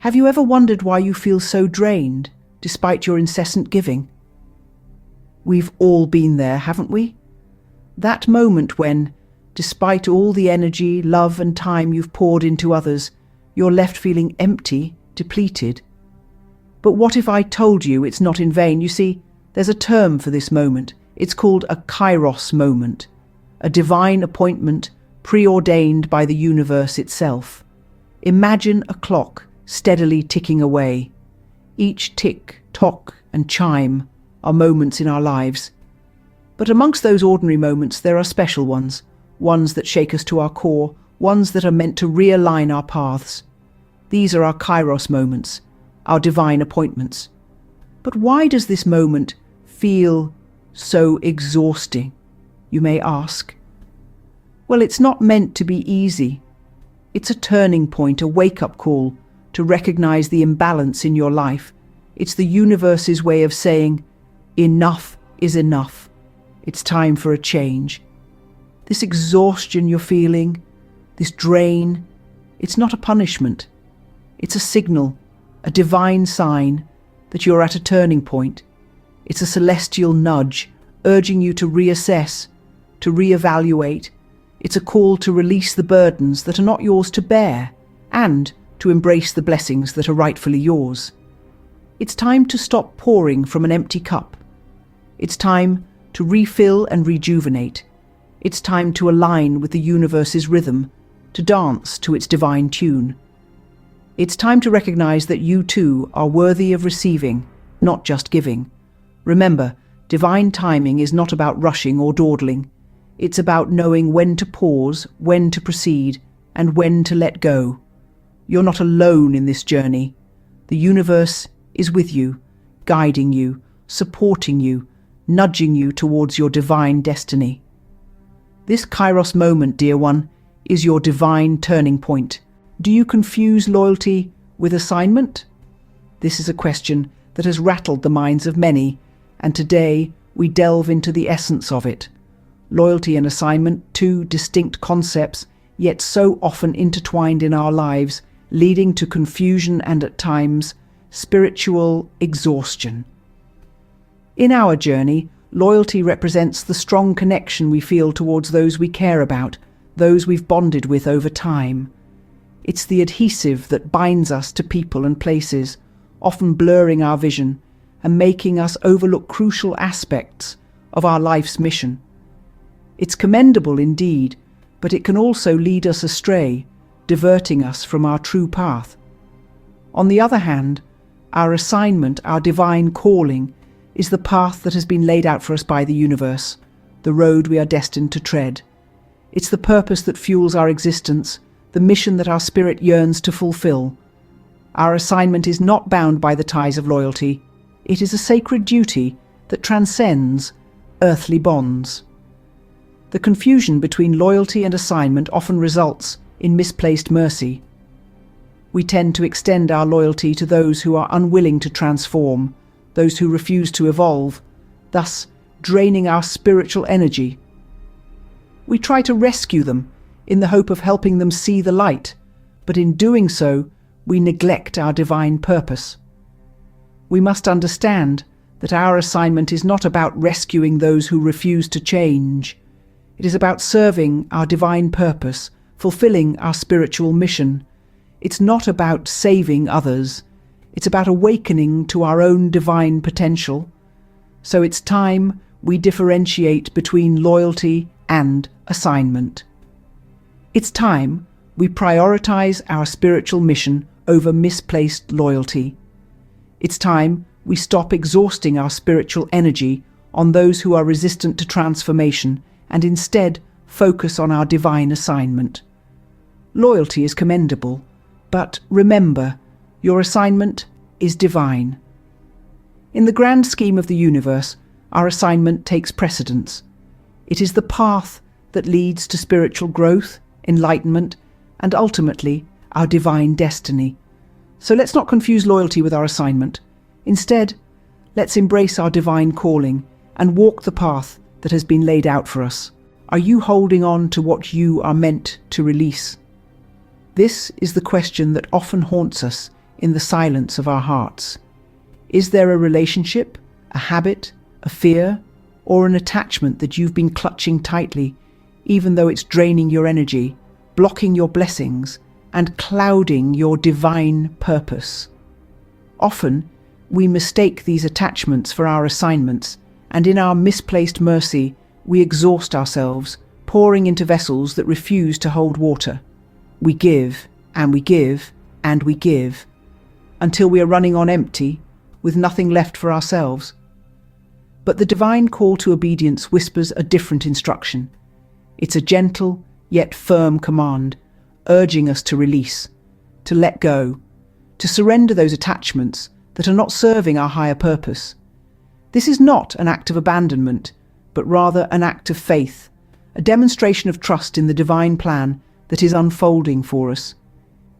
Have you ever wondered why you feel so drained, despite your incessant giving? We've all been there, haven't we? That moment when, despite all the energy, love and time you've poured into others, you're left feeling empty, depleted. But what if I told you it's not in vain? You see, there's a term for this moment. It's called a kairos moment, a divine appointment preordained by the universe itself. Imagine a clock steadily ticking away. Each tick, tock, and chime are moments in our lives. But amongst those ordinary moments, there are special ones that shake us to our core, ones that are meant to realign our paths. These are our kairos moments, our divine appointments. But why does this moment feel so exhausting, you may ask? Well, it's not meant to be easy. It's a turning point, a wake-up call to recognize the imbalance in your life. It's the universe's way of saying, enough is enough. It's time for a change. This exhaustion you're feeling, this drain, it's not a punishment. It's a signal, a divine sign that you're at a turning point. It's a celestial nudge, urging you to reassess, to reevaluate. It's a call to release the burdens that are not yours to bear, and to embrace the blessings that are rightfully yours. It's time to stop pouring from an empty cup. It's time to refill and rejuvenate. It's time to align with the universe's rhythm, to dance to its divine tune. It's time to recognize that you too are worthy of receiving, not just giving. Remember, divine timing is not about rushing or dawdling. It's about knowing when to pause, when to proceed, and when to let go. You're not alone in this journey. The universe is with you, guiding you, supporting you, nudging you towards your divine destiny. This kairos moment, dear one, is your divine turning point. Do you confuse loyalty with assignment? This is a question that has rattled the minds of many, and today we delve into the essence of it. Loyalty and assignment, two distinct concepts, yet so often intertwined in our lives, leading to confusion and at times, spiritual exhaustion. In our journey, loyalty represents the strong connection we feel towards those we care about, those we've bonded with over time. It's the adhesive that binds us to people and places, often blurring our vision and making us overlook crucial aspects of our life's mission. It's commendable indeed, but it can also lead us astray, diverting us from our true path. On the other hand, our assignment, our divine calling, is the path that has been laid out for us by the universe, the road we are destined to tread. It's the purpose that fuels our existence, the mission that our spirit yearns to fulfill. Our assignment is not bound by the ties of loyalty. It is a sacred duty that transcends earthly bonds. The confusion between loyalty and assignment often results in misplaced mercy. We tend to extend our loyalty to those who are unwilling to transform, those who refuse to evolve, thus draining our spiritual energy. We try to rescue them in the hope of helping them see the light, but in doing so, we neglect our divine purpose. We must understand that our assignment is not about rescuing those who refuse to change. It is about serving our divine purpose, fulfilling our spiritual mission. It's not about saving others. It's about awakening to our own divine potential. So it's time we differentiate between loyalty and assignment. It's time we prioritize our spiritual mission over misplaced loyalty. It's time we stop exhausting our spiritual energy on those who are resistant to transformation and instead focus on our divine assignment. Loyalty is commendable, but remember, your assignment is divine. In the grand scheme of the universe, our assignment takes precedence. It is the path that leads to spiritual growth, enlightenment, and ultimately our divine destiny. So let's not confuse loyalty with our assignment. Instead, let's embrace our divine calling and walk the path that has been laid out for us. Are you holding on to what you are meant to release? This is the question that often haunts us in the silence of our hearts? Is there a relationship, a habit, a fear, or an attachment that you've been clutching tightly, even though it's draining your energy, blocking your blessings, and clouding your divine purpose? Often, we mistake these attachments for our assignments, and in our misplaced mercy, we exhaust ourselves, pouring into vessels that refuse to hold water. We give, and we give, and we give, until we are running on empty, with nothing left for ourselves. But the divine call to obedience whispers a different instruction. It's a gentle, yet firm command, urging us to release, to let go, to surrender those attachments that are not serving our higher purpose. This is not an act of abandonment, but rather an act of faith, a demonstration of trust in the divine plan that is unfolding for us.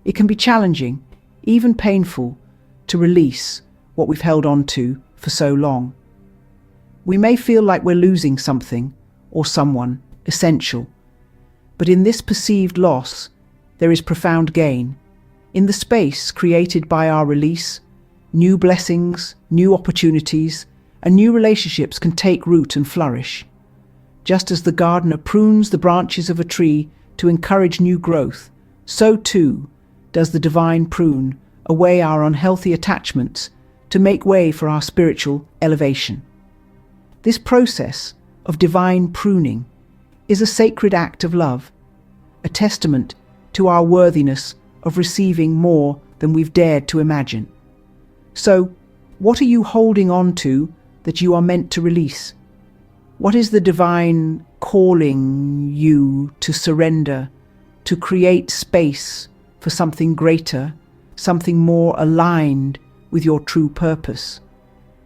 It can be challenging, even painful, to release what we've held on to for so long. We may feel like we're losing something or someone essential, but in this perceived loss, there is profound gain. In the space created by our release, new blessings, new opportunities, and new relationships can take root and flourish. Just as the gardener prunes the branches of a tree to encourage new growth, so too does the divine prune away our unhealthy attachments to make way for our spiritual elevation. This process of divine pruning is a sacred act of love, a testament to our worthiness of receiving more than we've dared to imagine. So, what are you holding on to that you are meant to release? What is the divine calling you to surrender, to create space for something greater, something more aligned with your true purpose?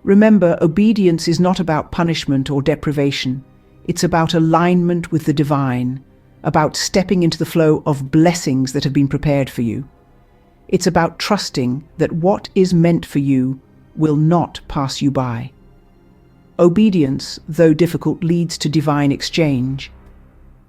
Remember, obedience is not about punishment or deprivation. It's about alignment with the divine, about stepping into the flow of blessings that have been prepared for you. It's about trusting that what is meant for you will not pass you by. Obedience, though difficult, leads to divine exchange.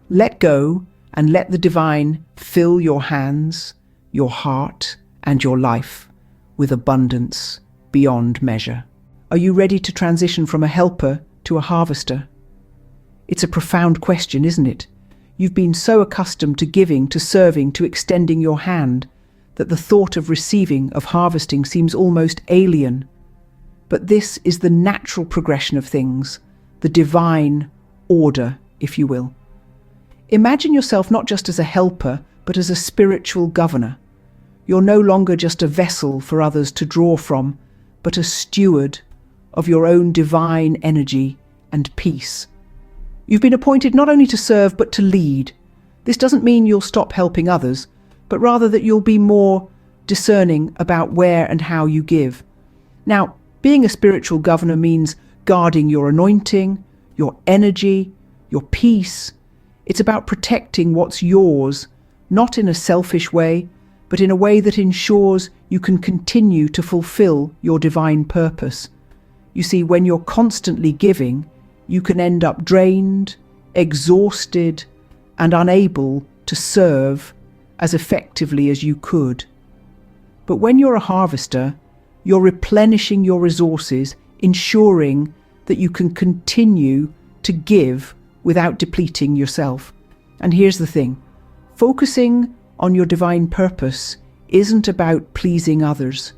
Let go and let the divine fill your hands, your heart, and your life with abundance beyond measure. Are you ready to transition from a helper to a harvester? It's a profound question, isn't it? You've been so accustomed to giving, to serving, to extending your hand, that the thought of receiving, of harvesting, seems almost alien. But this is the natural progression of things, the divine order, if you will. Imagine yourself not just as a helper, but as a spiritual governor. You're no longer just a vessel for others to draw from, but a steward of your own divine energy and peace. You've been appointed not only to serve, but to lead. This doesn't mean you'll stop helping others, but rather that you'll be more discerning about where and how you give. Now, being a spiritual governor means guarding your anointing, your energy, your peace. It's about protecting what's yours, not in a selfish way, but in a way that ensures you can continue to fulfill your divine purpose. You see, when you're constantly giving, you can end up drained, exhausted, and unable to serve as effectively as you could. But when you're a harvester, you're replenishing your resources, ensuring that you can continue to give without depleting yourself. And here's the thing, focusing on your divine purpose isn't about pleasing others.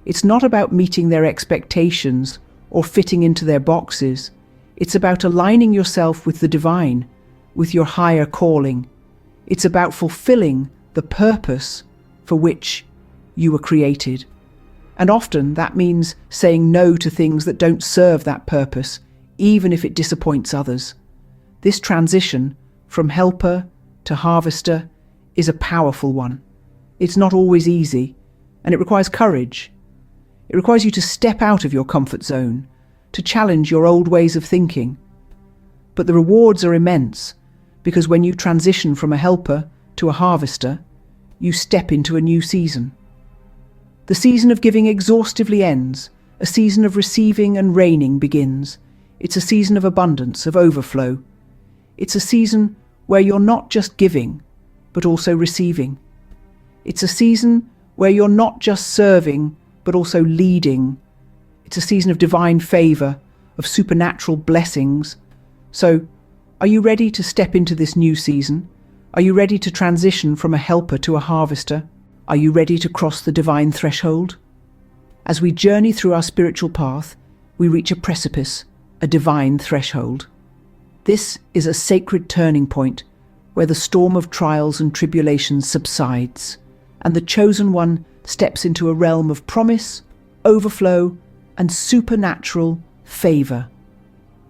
It's not about meeting their expectations or fitting into their boxes. It's about aligning yourself with the divine, with your higher calling. It's about fulfilling the purpose for which you were created. And often that means saying no to things that don't serve that purpose, even if it disappoints others. This transition from helper to harvester is a powerful one. It's not always easy, and it requires courage. It requires you to step out of your comfort zone, to challenge your old ways of thinking. But the rewards are immense, because when you transition from a helper to a harvester, you step into a new season. The season of giving exhaustively ends. A season of receiving and reigning begins. It's a season of abundance, of overflow. It's a season where you're not just giving, but also receiving. It's a season where you're not just serving, but also leading. It's a season of divine favor, of supernatural blessings. So, are you ready to step into this new season? Are you ready to transition from a helper to a harvester? Are you ready to cross the divine threshold? As we journey through our spiritual path, we reach a precipice, a divine threshold. This is a sacred turning point where the storm of trials and tribulations subsides, and the chosen one steps into a realm of promise, overflow, and supernatural favor.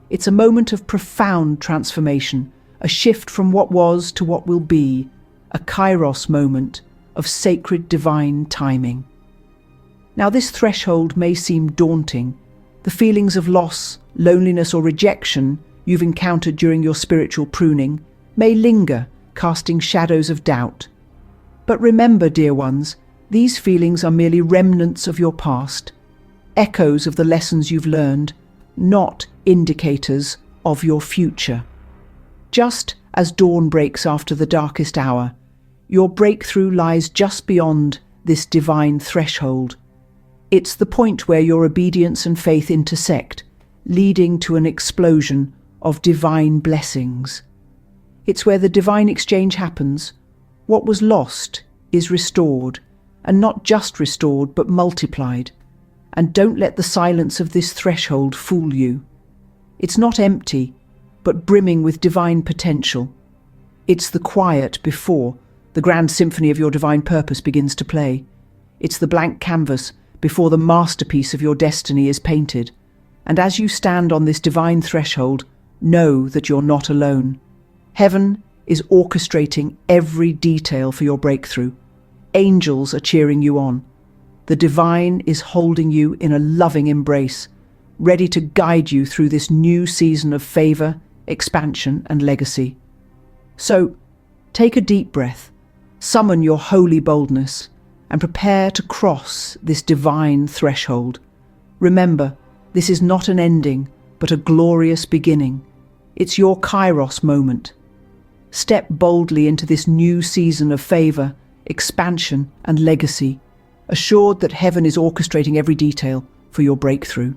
It's a moment of profound transformation, a shift from what was to what will be, a kairos moment of sacred divine timing. Now, this threshold may seem daunting. The feelings of loss, loneliness, or rejection you've encountered during your spiritual pruning may linger, casting shadows of doubt. But remember, dear ones, these feelings are merely remnants of your past, echoes of the lessons you've learned, not indicators of your future. Just as dawn breaks after the darkest hour, your breakthrough lies just beyond this divine threshold. It's the point where your obedience and faith intersect, leading to an explosion of divine blessings. It's where the divine exchange happens. What was lost is restored, and not just restored, but multiplied. And don't let the silence of this threshold fool you. It's not empty, but brimming with divine potential. It's the quiet before the grand symphony of your divine purpose begins to play. It's the blank canvas before the masterpiece of your destiny is painted. And as you stand on this divine threshold, know that you're not alone. Heaven is orchestrating every detail for your breakthrough. Angels are cheering you on. The divine is holding you in a loving embrace, ready to guide you through this new season of favor, expansion, and legacy. So, take a deep breath, summon your holy boldness, and prepare to cross this divine threshold. Remember, this is not an ending, but a glorious beginning. It's your kairos moment. Step boldly into this new season of favor, expansion, and legacy, assured that heaven is orchestrating every detail for your breakthrough.